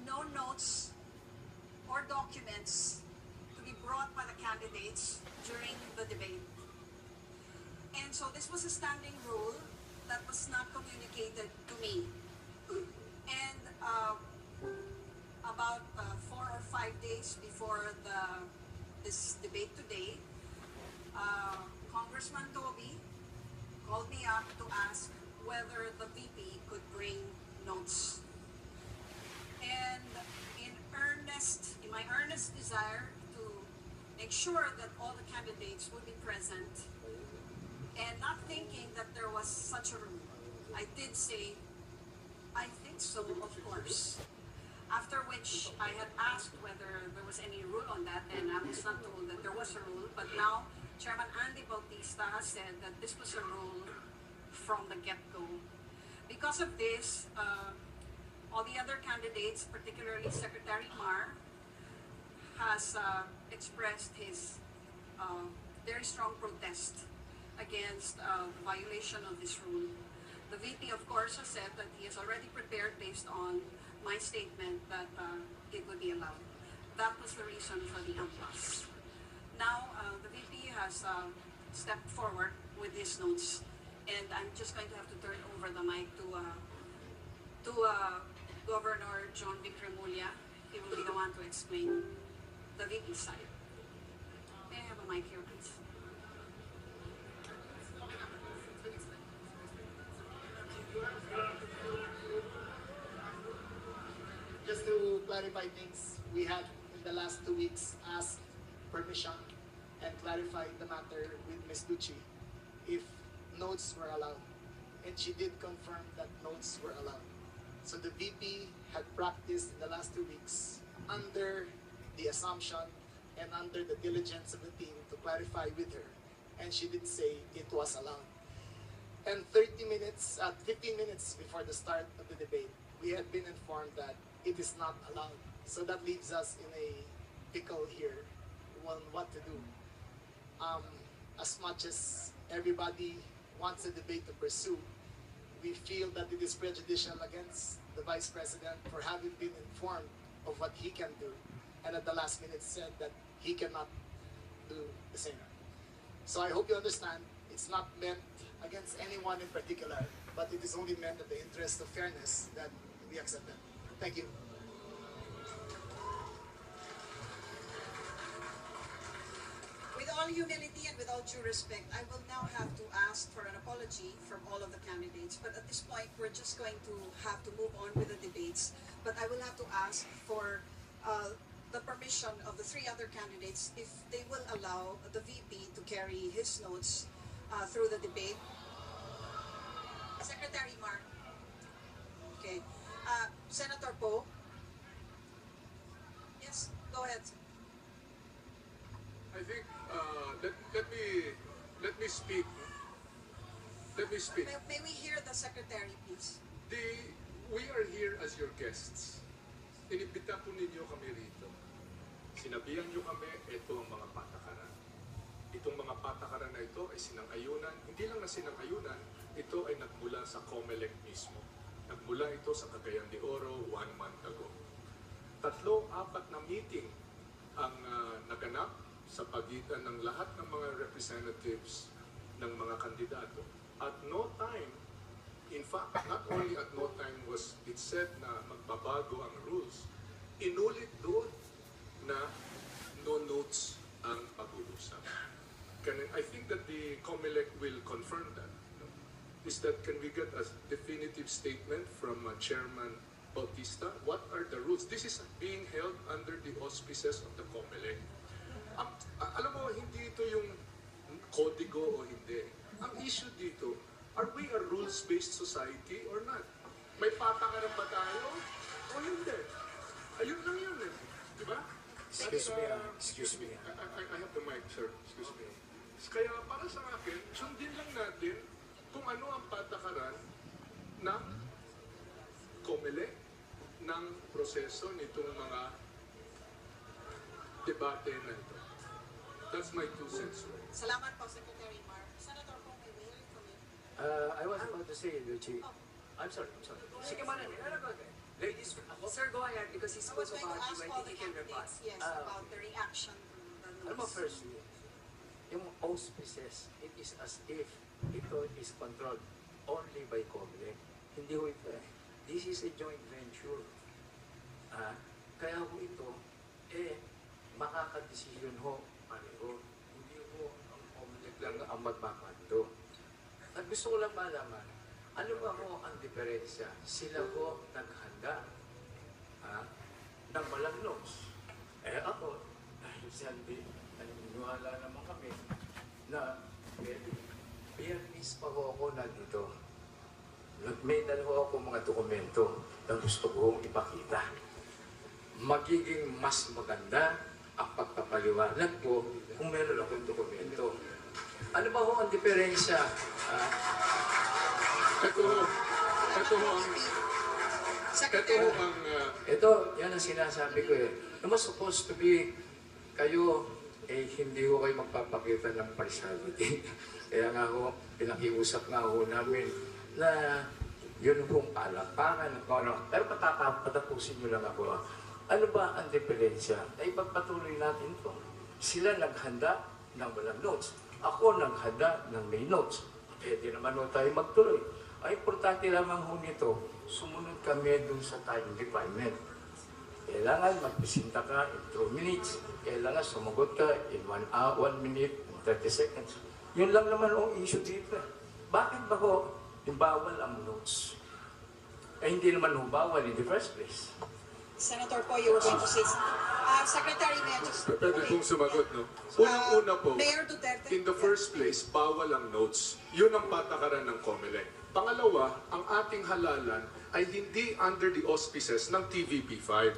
no notes or documents to be brought by the candidates during the debate. And so this was a standing rule that was not communicated to me. And about 4 or 5 days before this debate today, Congressman Toby called me up to ask whether the VP could bring notes. And in my earnest desire to make sure that all the candidates would be present, and not thinking that there was such a rule, I did say, I think so, of course. After which I had asked whether there was any rule on that, and I was not told that there was a rule, but now Chairman Andy Bautista has said that this was a rule from the get-go. Because of this, all the other candidates, particularly Secretary Mar, has expressed his very strong protest against the violation of this rule. The VP, of course, has said that he is already prepared based on my statement that it would be allowed. That was the reason for the impasse. Now, the VP has stepped forward with his notes, and I'm just going to have to turn over the mic to Governor John Victor Mulya. He will be the one to explain the VP side. May I have a mic here, please? Just to clarify things, we had in the last 2 weeks asked permission and clarified the matter with Ms. Ducci if notes were allowed. And she did confirm that notes were allowed. So the VP had practiced in the last 2 weeks under the assumption and under the diligence of the team to clarify with her. And she did say it was allowed. And 15 minutes before the start of the debate, we had been informed that it is not allowed. So that leaves us in a pickle here on what to do. As much as everybody wants the debate to pursue, we feel that it is prejudicial against the Vice President for having been informed of what he can do, and at the last minute said that he cannot do the same. So I hope you understand, it's not meant against anyone in particular, but it is only meant in the interest of fairness that we accept that. Thank you. With all humility and with all due respect, I will now have to ask for an apology from all of the candidates. But at this point, we're just going to have to move on with the debates. But I will have to ask for the permission of the 3 other candidates if they will allow the VP to carry his notes through the debate. Secretary Mar. Okay. Senator Poe. Yes, go ahead. I think let me speak. Let me speak. May we hear the secretary, please? We are here as your guests. Inibita po ninyo kami rito. Sinabihan nyo kami, ito ang mga patakaran. Itong mga patakaran na ito ay sinang-ayunan. Hindi lang na sinang-ayunan, ito ay nagmula sa COMELEC mismo. Nagmula ito sa Cagayan de Oro 1 month ago. 3-4 na meeting ang naganap sa pagitan ng lahat ng mga representatives ng mga kandidato. At no time, in fact, not only at no time was it said na magbabago ang rules, inulit doon na no notes ang pag-uusap. I think that the COMELEC will confirm that. Is that, can we get a definitive statement from Chairman Bautista? What are the rules? This is being held under the auspices of the COMELEC. Alam mo, hindi ito yung kodigo o hindi. Ang issue dito, are we a rules-based society or not? May patakaran ba tayo o hindi? Ayun lang yun eh. Diba? Excuse me. I have the mic, sir. Excuse me. Kaya para sa akin, sundin lang natin kung ano ang patakaran ng COMELEC, ng proseso nitong mga debate na ito. That's my 2 cents. Salamat po, Secretary Mar. Senator Poe, may we hear from you? I was about to say, Luchi. Oh. I'm sorry. Sige man, ladies, sir, go ahead. right? Because he I spoke was going to about ask you. I all think the he can rebut. candidates, yes, about the reaction to the Alam mo, news. firstly, yung auspices, it is as if ito is controlled only by COMELEC. Hindi ho ito eh. This is a joint venture. Kaya ho ito, makakadesisyon ho pareho. Hindi ho ang COMELEC lang ang magmamando. At gusto ko lang malaman, ano ba ho ang diferensya? Sila ho naghanda ng walang notes. Ako, dahil sabi, naniniwala naman kami na Biyernes pa ho ako nandito. May dala ho ako mga dokumento na gusto kong ipakita. Magiging mas maganda ang pagpapaliwanag ko kung meron akong dokumento. Ano ba ho ang diferensya? Ito, yan ang sinasabi ko eh. It was supposed to be kayo, hindi ho kayo magpapakita ng partiality. Kaya nga ho, pinakiusap nga ho namin na yun hong palakpakan. Pero patapusin nyo lang ako. Ano ba ang diferensya? Ay pagpatuloy natin ito. Sila naghanda ng walang notes. Ako naghanda ng may notes. Pwede naman ho tayo magtuloy. Ang importante lamang ho nito, sumunod kami dun sa time requirement. Kailangan magpresenta ka in 2 minutes. Kailangan sumagot ka in 1 minute, 30 seconds. Yun lang naman ang issue dito. Bakit ba ho bawal ang notes? Hindi naman ho bawal in the first place. Senator po, you were going to say something. Secretary, may I just... Pwede pong sumagot, no? Unang-una po, Mayor Duterte. in the first place, bawal ang notes. Yun ang patakaran ng COMELEC. Pangalawa, ang ating halalan ay hindi under the auspices ng TVP5.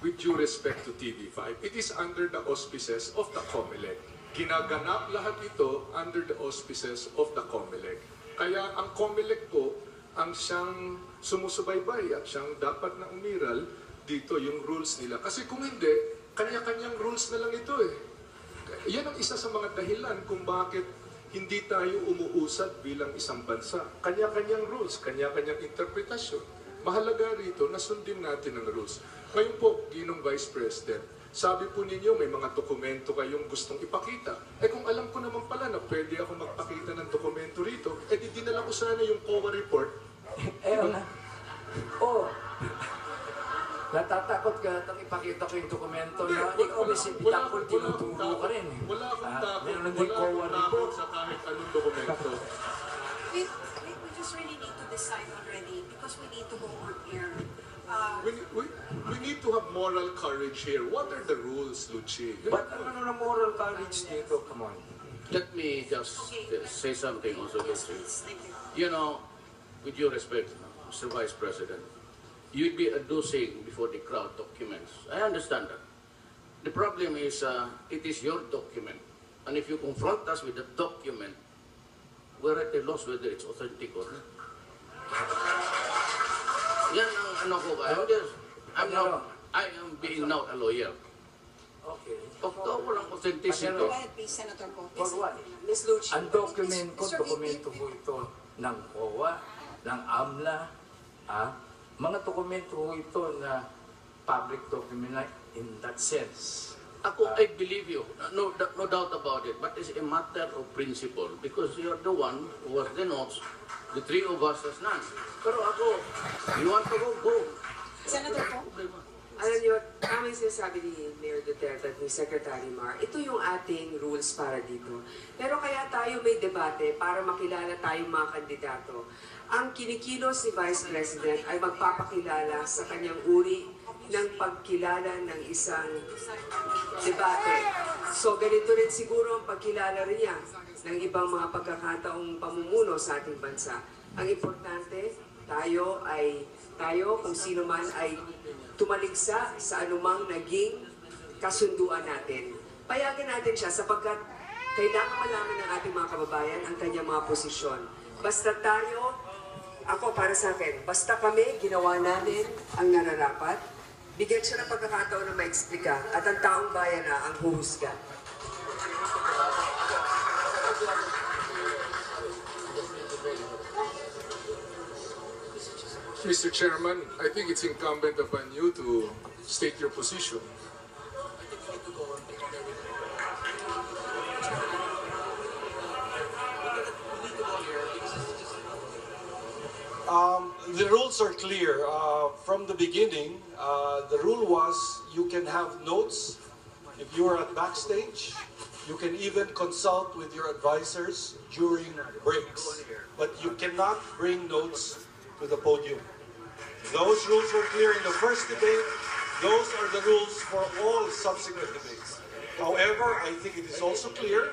With due respect to TV5, it is under the auspices of the COMELEC. Ginaganap lahat ito under the auspices of the COMELEC. Kaya ang COMELEC po ang siyang sumusubaybay at siyang dapat na umiral dito yung rules nila. Kasi kung hindi, kanya-kanyang rules na lang ito eh. Yan ang isa sa mga dahilan kung bakit hindi tayo umuusad bilang isang bansa. Kanya-kanyang rules, kanya-kanyang interpretasyon. Mahalaga rito na sundin natin ang rules. Ngayon po, Ginong Vice President, sabi po ninyo may mga dokumento kayong gustong ipakita. Kung alam ko naman pala na pwede ako magpakita ng dokumento rito, di dinala ko sana yung COA report. Natatakot ka nang ipakita ko yung dokumento na ikaw may sipitangkol, tinuturo ka rin. Wala akong takot. Meron Wala din COA akong takot report. sa kahit anong dokumento. We just really need to decide already because we need to go on air. We need to have moral courage here. What are the rules, Luchi? But ano na moral courage dito? Come on. Let me just say something also, Yes, Lucy. please. Thank you. You know, with due respect, Mr. Vice President, you'd be adducing before the crowd documents. I understand that. The problem is, it is your document. And if you confront us with the document, we're at a loss whether it's authentic or not. Yan ang ano ko ba? I am being now a lawyer. Okay. Of course, walang authenticity. Go ahead, please, Senator po. For what? Ms. Lucci. Ang dokumento, Mr. VP. dokumento po ito ng COA, ng AMLA, mga dokumento po ito na public document na in that sense. Ako, I believe you. No doubt about it. But it's a matter of principle because you're the one who has the notes. The three of us has none. Pero ako, you want to go, go. Senator po. Alam niyo, tama yung sinasabi ni Mayor Duterte at ni Secretary Mar, ito yung ating rules para dito. Pero kaya tayo may debate para makilala tayong mga kandidato. Ang kinikilos ni Vice President ay magpapakilala sa kanyang uri ng pagkilala ng isang debate. So ganito rin siguro ang pagkilala rin niya ng ibang mga pagkakataong pamumuno sa ating bansa. Ang importante, tayo kung sino man ay tumaligsa sa anumang naging kasunduan natin. Payagan natin siya sapagkat kailangan malaman ng ating mga kababayan ang kanyang mga posisyon. Basta tayo, ako para sa akin, basta kami ginawa namin ang nararapat, bigyan siya ng pagkakataon na maexplika at ang taong bayan na ang huhusga. Mr. Chairman, I think it's incumbent upon you to state your position. The rules are clear. From the beginning, the rule was you can have notes if you are at backstage. You can even consult with your advisors during breaks, but you cannot bring notes to the podium. Those rules were clear in the first debate. Those are the rules for all subsequent debates. However, I think it is also clear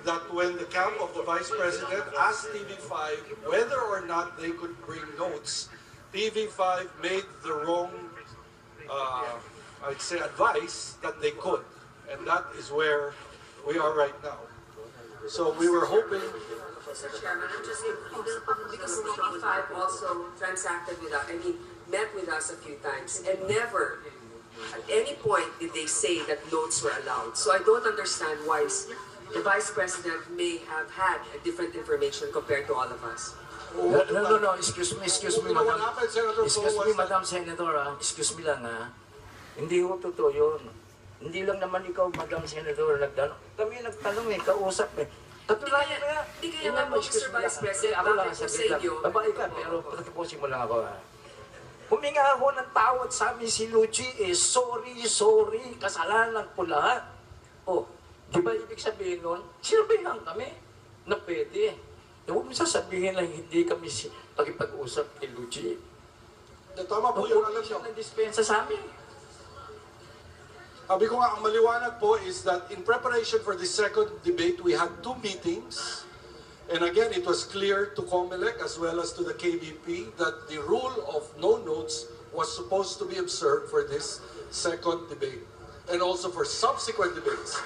that when the camp of the Vice President asked TV5 whether or not they could bring notes, TV5 made the wrong, I'd say, advice that they could. And that is where we are right now. So we were hoping... Mr. Chairman, I'm just because TV5 also transacted with us, met with us a few times, and never at any point did they say that notes were allowed. So I don't understand why the Vice President may have had a different information compared to all of us. No, excuse me, What Madam. happened, Senator Excuse Paul, me, was that- Madam Senator, excuse me lang Hindi ho totoo yun. Hindi lang naman ikaw, Madam Senator, nagtanong. Kami nagtanong kausap Katulayan kaya. Hindi kaya nga po, Mr. Vice President, Ako lang, bakit po sa saglit lang. inyo? Babae ka, pero patapusin mo lang ako Huminga ako ng tawad sa amin si Luigi sorry, kasalanan ko lahat. Oh, di ba ibig sabihin nun? Sinabihan kami na pwede. Huwag mo sasabihin lang hindi kami pag-usap kay Luigi. Tama po yung alam siya nyo. nag-dispensa sa amin. Sabi ko nga, ang maliwanag po is that in preparation for the second debate, we had 2 meetings. And again, it was clear to COMELEC as well as to the KBP that the rule of no notes was supposed to be observed for this second debate and also for subsequent debates.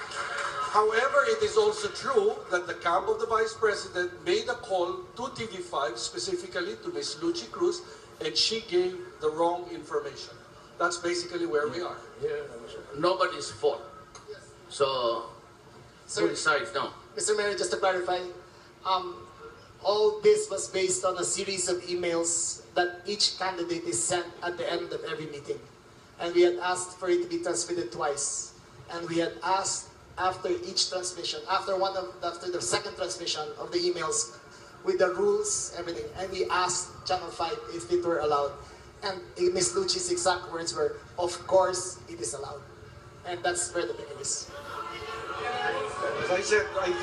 However, it is also true that the camp of the Vice President made a call to TV5, specifically to Ms. Lucy Cruz, and she gave the wrong information. That's basically where we are. Nobody's fault. So, Sir- two sides now. Mr. Mayor, just to clarify, all this was based on a series of emails that each candidate is sent at the end of every meeting. And we had asked for it to be transmitted twice. And we had asked after each transmission, after the second transmission of the emails, with the rules, everything. And we asked Channel 5 if it were allowed. And Ms. Lucci's exact words were, of course it is allowed. And that's where the thing is. As I said,